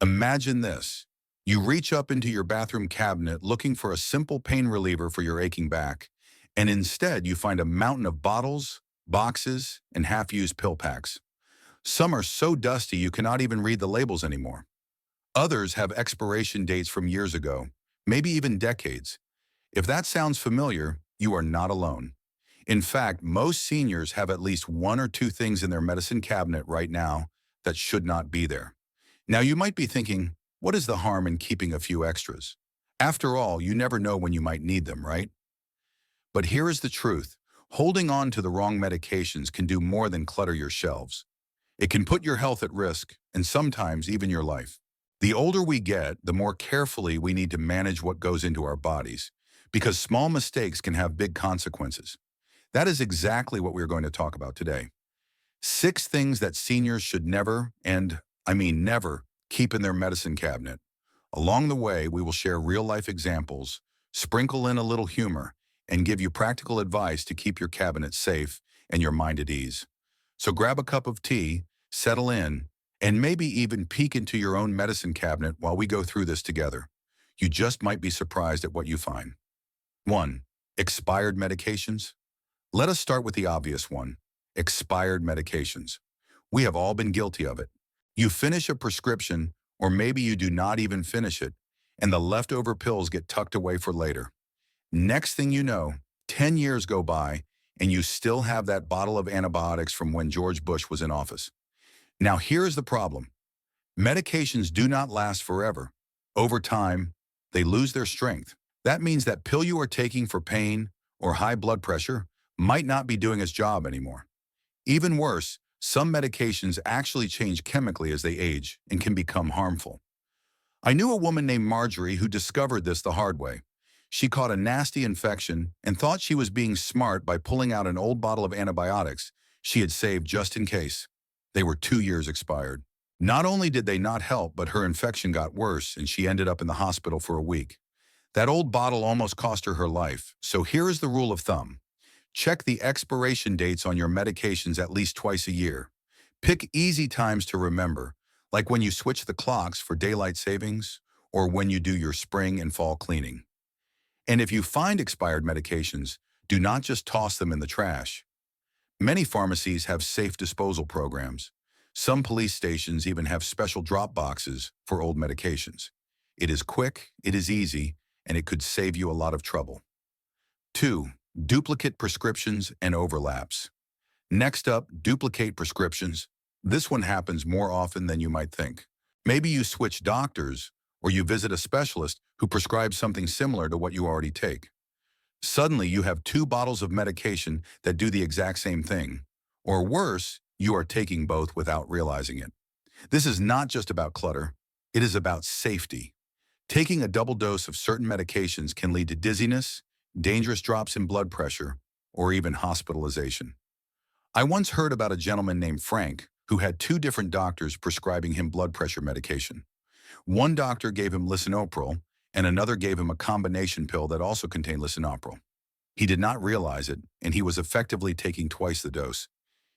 Imagine this. You reach up into your bathroom cabinet looking for a simple pain reliever for your aching back, and instead you find a mountain of bottles, boxes, and half-used pill packs. Some are so dusty you cannot even read the labels anymore. Others have expiration dates from years ago, maybe even decades. If that sounds familiar, you are not alone. In fact, most seniors have at least one or two things in their medicine cabinet right now that should not be there. Now you might be thinking, what is the harm in keeping a few extras? After all, you never know when you might need them, right? But here is the truth. Holding on to the wrong medications can do more than clutter your shelves. It can put your health at risk, and sometimes even your life. The older we get, the more carefully we need to manage what goes into our bodies, because small mistakes can have big consequences. That is exactly what we're going to talk about today. 6 things that seniors should never, and I mean never, keep in their medicine cabinet. Along the way, we will share real-life examples, sprinkle in a little humor, and give you practical advice to keep your cabinet safe and your mind at ease. So grab a cup of tea, settle in, and maybe even peek into your own medicine cabinet while we go through this together. You just might be surprised at what you find. 1. Expired medications. Let us start with the obvious one, expired medications. We have all been guilty of it. You finish a prescription, or maybe you do not even finish it, and the leftover pills get tucked away for later. Next thing you know, 10 years go by, and you still have that bottle of antibiotics from when George Bush was in office. Now here's the problem. Medications do not last forever. Over time, they lose their strength. That means that pill you are taking for pain or high blood pressure might not be doing its job anymore. Even worse, some medications actually change chemically as they age and can become harmful. I knew a woman named Marjorie who discovered this the hard way. She caught a nasty infection and thought she was being smart by pulling out an old bottle of antibiotics she had saved just in case. They were 2 years expired. Not only did they not help, but her infection got worse and she ended up in the hospital for a week. That old bottle almost cost her life. So here is the rule of thumb. Check the expiration dates on your medications at least twice a year. Pick easy times to remember, like when you switch the clocks for daylight savings or when you do your spring and fall cleaning. And if you find expired medications, do not just toss them in the trash. Many pharmacies have safe disposal programs. Some police stations even have special drop boxes for old medications. It is quick, it is easy, and it could save you a lot of trouble. 2. Duplicate prescriptions and overlaps. Next up, duplicate prescriptions. This one happens more often than you might think. Maybe you switch doctors or you visit a specialist who prescribes something similar to what you already take. Suddenly, you have 2 bottles of medication that do the exact same thing. Or worse, you are taking both without realizing it. This is not just about clutter. It is about safety. Taking a double dose of certain medications can lead to dizziness, dangerous drops in blood pressure, or even hospitalization. I once heard about a gentleman named Frank who had 2 different doctors prescribing him blood pressure medication. One doctor gave him lisinopril, and another gave him a combination pill that also contained lisinopril. He did not realize it, and he was effectively taking twice the dose.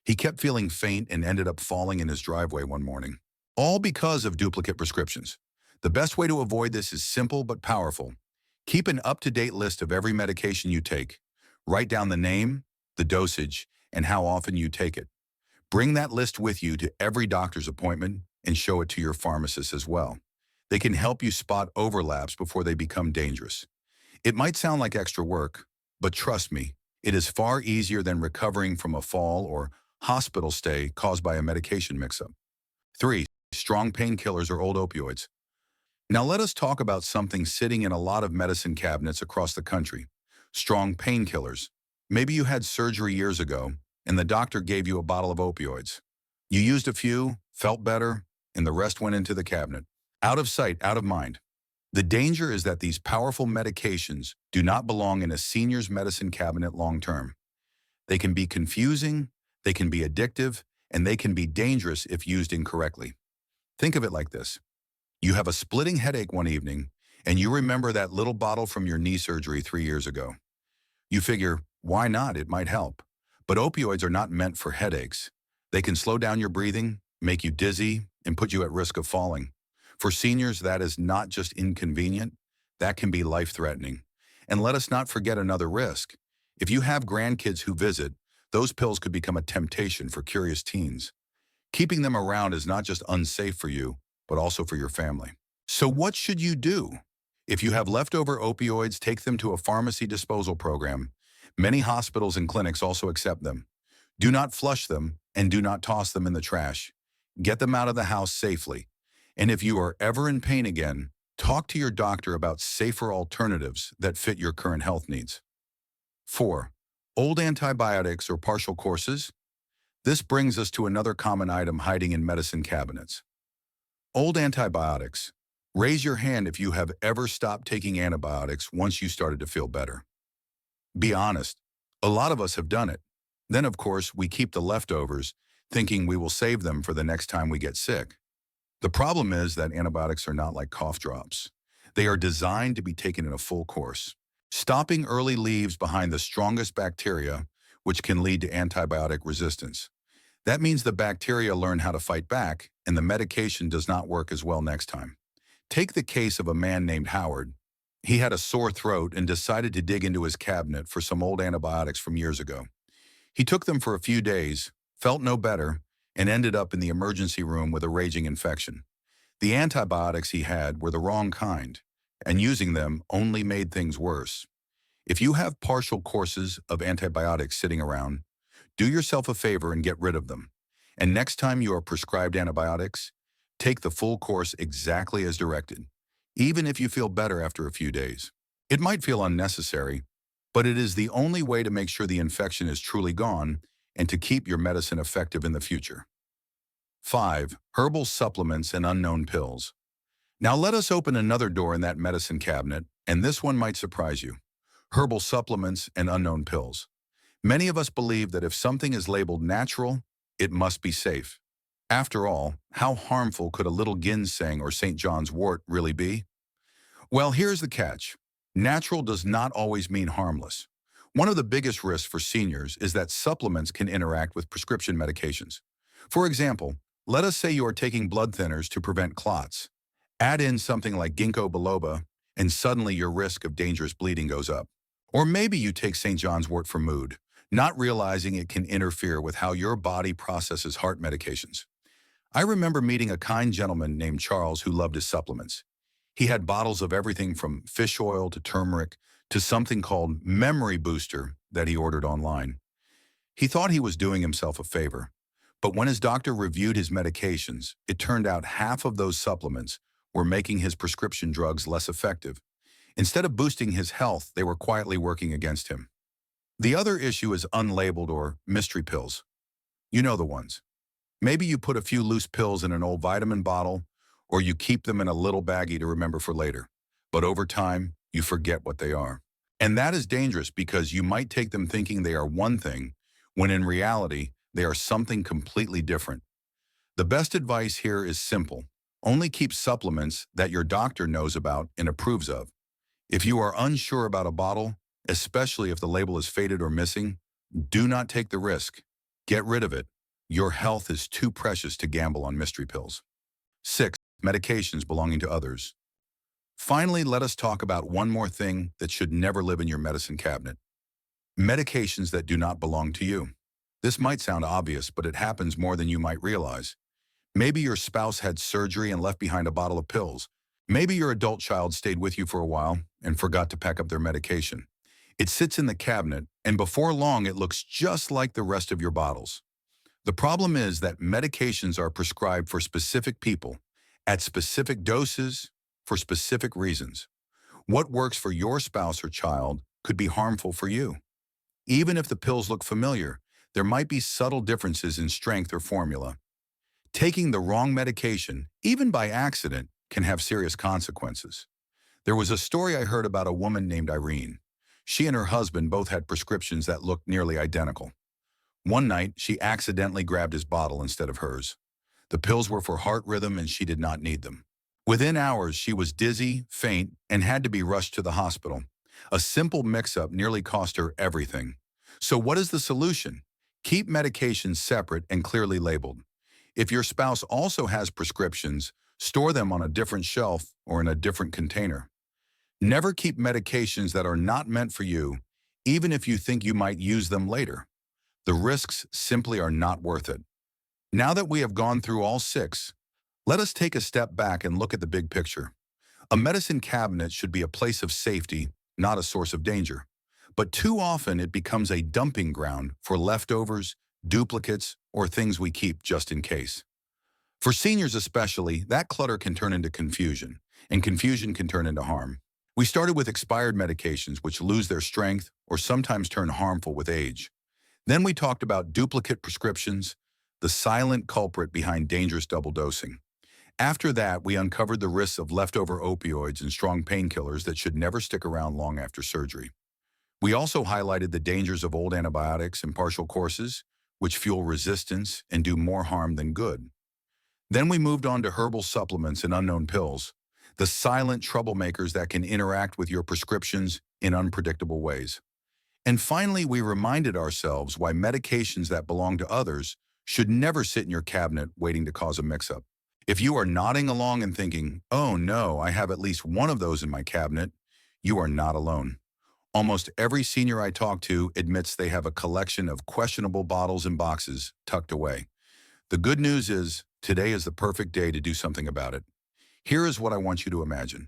He kept feeling faint and ended up falling in his driveway one morning. All because of duplicate prescriptions. The best way to avoid this is simple but powerful. Keep an up-to-date list of every medication you take. Write down the name, the dosage, and how often you take it. Bring that list with you to every doctor's appointment and show it to your pharmacist as well. They can help you spot overlaps before they become dangerous. It might sound like extra work, but trust me, it is far easier than recovering from a fall or hospital stay caused by a medication mix-up. 3. Strong painkillers or old opioids. Now let us talk about something sitting in a lot of medicine cabinets across the country. Strong painkillers. Maybe you had surgery years ago, and the doctor gave you a bottle of opioids. You used a few, felt better, and the rest went into the cabinet. Out of sight, out of mind. The danger is that these powerful medications do not belong in a senior's medicine cabinet long-term. They can be confusing, they can be addictive, and they can be dangerous if used incorrectly. Think of it like this. You have a splitting headache one evening, and you remember that little bottle from your knee surgery 3 years ago. You figure, why not? It might help. But opioids are not meant for headaches. They can slow down your breathing, make you dizzy, and put you at risk of falling. For seniors, that is not just inconvenient, that can be life-threatening. And let us not forget another risk. If you have grandkids who visit, those pills could become a temptation for curious teens. Keeping them around is not just unsafe for you, but also for your family. So what should you do? If you have leftover opioids, take them to a pharmacy disposal program. Many hospitals and clinics also accept them. Do not flush them and do not toss them in the trash. Get them out of the house safely. And if you are ever in pain again, talk to your doctor about safer alternatives that fit your current health needs. 4. Old antibiotics or partial courses. This brings us to another common item hiding in medicine cabinets. Old antibiotics. Raise your hand if you have ever stopped taking antibiotics once you started to feel better. Be honest. A lot of us have done it. Then, of course, we keep the leftovers, thinking we will save them for the next time we get sick. The problem is that antibiotics are not like cough drops. They are designed to be taken in a full course. Stopping early leaves behind the strongest bacteria, which can lead to antibiotic resistance. That means the bacteria learn how to fight back, and the medication does not work as well next time. Take the case of a man named Howard. He had a sore throat and decided to dig into his cabinet for some old antibiotics from years ago. He took them for a few days, felt no better, and ended up in the emergency room with a raging infection. The antibiotics he had were the wrong kind, and using them only made things worse. If you have partial courses of antibiotics sitting around, do yourself a favor and get rid of them. And next time you are prescribed antibiotics, take the full course exactly as directed, even if you feel better after a few days. It might feel unnecessary, but it is the only way to make sure the infection is truly gone and to keep your medicine effective in the future. 5. Herbal supplements and unknown pills. Now let us open another door in that medicine cabinet, and this one might surprise you. Herbal supplements and unknown pills. Many of us believe that if something is labeled natural, it must be safe. After all, how harmful could a little ginseng or St. John's wort really be? Well, here's the catch. Natural does not always mean harmless. One of the biggest risks for seniors is that supplements can interact with prescription medications. For example, let us say you are taking blood thinners to prevent clots. Add in something like ginkgo biloba, and suddenly your risk of dangerous bleeding goes up. Or maybe you take St. John's wort for mood, not realizing it can interfere with how your body processes heart medications. I remember meeting a kind gentleman named Charles who loved his supplements. He had bottles of everything from fish oil to turmeric to something called Memory Booster that he ordered online. He thought he was doing himself a favor, but when his doctor reviewed his medications, it turned out half of those supplements were making his prescription drugs less effective. Instead of boosting his health, they were quietly working against him. The other issue is unlabeled or mystery pills. You know the ones. Maybe you put a few loose pills in an old vitamin bottle, or you keep them in a little baggie to remember for later. But over time, you forget what they are. And that is dangerous because you might take them thinking they are one thing, when in reality, they are something completely different. The best advice here is simple. Only keep supplements that your doctor knows about and approves of. If you are unsure about a bottle, especially if the label is faded or missing, do not take the risk. Get rid of it. Your health is too precious to gamble on mystery pills. 6. Medications belonging to others. Finally, let us talk about one more thing that should never live in your medicine cabinet. Medications that do not belong to you. This might sound obvious, but it happens more than you might realize. Maybe your spouse had surgery and left behind a bottle of pills. Maybe your adult child stayed with you for a while and forgot to pack up their medication. It sits in the cabinet, and before long it looks just like the rest of your bottles. The problem is that medications are prescribed for specific people, at specific doses, for specific reasons. What works for your spouse or child could be harmful for you. Even if the pills look familiar, there might be subtle differences in strength or formula. Taking the wrong medication, even by accident, can have serious consequences. There was a story I heard about a woman named Irene. She and her husband both had prescriptions that looked nearly identical. One night, she accidentally grabbed his bottle instead of hers. The pills were for heart rhythm and she did not need them. Within hours, she was dizzy, faint, and had to be rushed to the hospital. A simple mix-up nearly cost her everything. So what is the solution? Keep medications separate and clearly labeled. If your spouse also has prescriptions, Store them on a different shelf or in a different container. Never keep medications that are not meant for you, even if you think you might use them later. The risks simply are not worth it. Now that we have gone through all six, let us take a step back and look at the big picture. A medicine cabinet should be a place of safety, not a source of danger. But too often it becomes a dumping ground for leftovers, duplicates, or things we keep just in case. For seniors especially, that clutter can turn into confusion, and confusion can turn into harm. We started with expired medications which lose their strength or sometimes turn harmful with age. Then we talked about duplicate prescriptions, the silent culprit behind dangerous double dosing. After that, we uncovered the risks of leftover opioids and strong painkillers that should never stick around long after surgery. We also highlighted the dangers of old antibiotics and partial courses, which fuel resistance and do more harm than good. Then we moved on to herbal supplements and unknown pills, the silent troublemakers that can interact with your prescriptions in unpredictable ways. And finally, we reminded ourselves why medications that belong to others should never sit in your cabinet waiting to cause a mix-up. If you are nodding along and thinking, "Oh no, I have at least one of those in my cabinet," you are not alone. Almost every senior I talk to admits they have a collection of questionable bottles and boxes tucked away. The good news is, today is the perfect day to do something about it. Here is what I want you to imagine.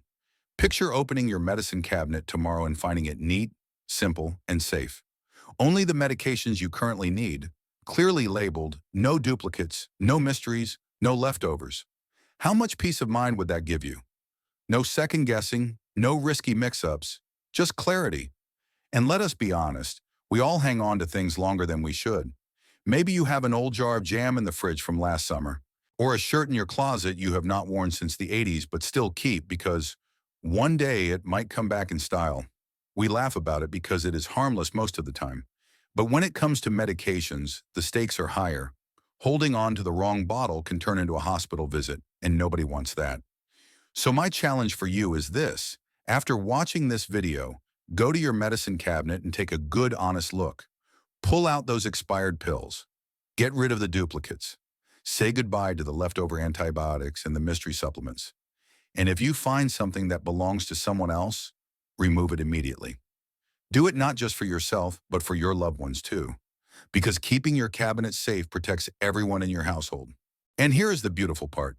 Picture opening your medicine cabinet tomorrow and finding it neat, simple, and safe. Only the medications you currently need, clearly labeled, no duplicates, no mysteries, no leftovers. How much peace of mind would that give you? No second guessing, no risky mix-ups, just clarity. And let us be honest, we all hang on to things longer than we should. Maybe you have an old jar of jam in the fridge from last summer, or a shirt in your closet you have not worn since the 80s but still keep because one day it might come back in style. We laugh about it because it is harmless most of the time. But when it comes to medications, the stakes are higher. Holding on to the wrong bottle can turn into a hospital visit, and nobody wants that. So my challenge for you is this. After watching this video, go to your medicine cabinet and take a good, honest look. Pull out those expired pills. Get rid of the duplicates. Say goodbye to the leftover antibiotics and the mystery supplements. And if you find something that belongs to someone else, remove it immediately. Do it not just for yourself, but for your loved ones too. Because keeping your cabinet safe protects everyone in your household. And here is the beautiful part.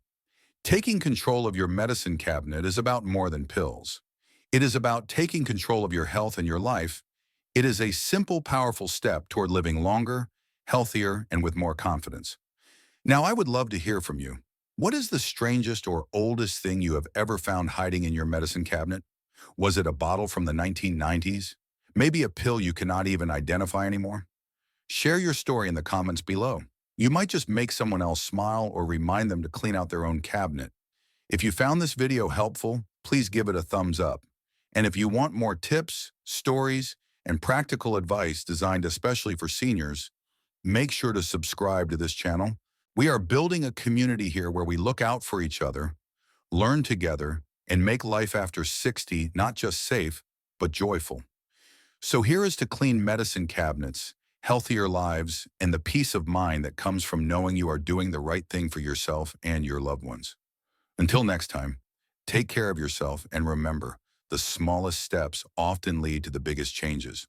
Taking control of your medicine cabinet is about more than pills. It is about taking control of your health and your life. It is a simple, powerful step toward living longer, healthier, and with more confidence. Now, I would love to hear from you. What is the strangest or oldest thing you have ever found hiding in your medicine cabinet? Was it a bottle from the 1990s? Maybe a pill you cannot even identify anymore? Share your story in the comments below. You might just make someone else smile or remind them to clean out their own cabinet. If you found this video helpful, please give it a thumbs up. And if you want more tips, stories, and practical advice designed especially for seniors, make sure to subscribe to this channel. We are building a community here where we look out for each other, learn together, and make life after 60 not just safe, but joyful. So here is to clean medicine cabinets, healthier lives, and the peace of mind that comes from knowing you are doing the right thing for yourself and your loved ones. Until next time, take care of yourself and remember, the smallest steps often lead to the biggest changes.